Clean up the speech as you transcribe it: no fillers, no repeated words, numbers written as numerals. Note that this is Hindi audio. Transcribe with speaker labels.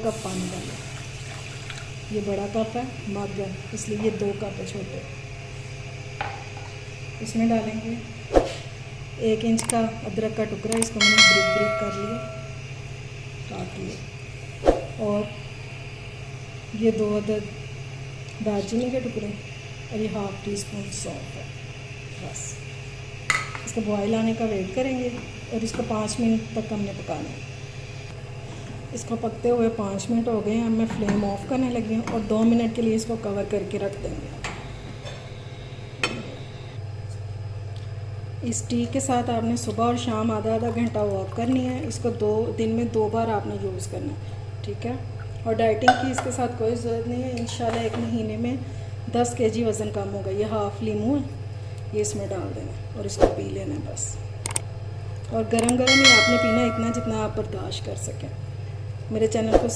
Speaker 1: कप पानी डालें। ये बड़ा कप है मग, इसलिए ये 2 कप है छोटे। इसमें डालेंगे 1 इंच का अदरक का टुकड़ा, इसको मैंने ब्रिक ब्रिक कर लिया, काट लिया। और ये 2 अदद दालचीनी के टुकड़े और ये 1/2 टीस्पून सौंफ है। बस इसको बॉयल आने का वेट करेंगे और इसको 5 मिनट तक हमने पकाना है। इसको पकते हुए 5 मिनट हो गए हैं। अब मैं फ्लेम ऑफ करने लगी हूँ और 2 मिनट के लिए इसको कवर करके रख देंगे। इस टी के साथ आपने सुबह और शाम आधा आधा घंटा वॉक करनी है। इसको 2 दिन में 2 बार आपने यूज़ करना है, ठीक है। और डाइटिंग की इसके साथ कोई ज़रूरत नहीं है। इंशाल्लाह 1 महीने में 10 kg वज़न कम होगा। ये हाफ़ लीमू है, ये इसमें डाल देना और इसको पी लेना है बस। और गरम गरम ही आपने पीना, इतना जितना आप बर्दाश्त कर सकें। मेरे चैनल को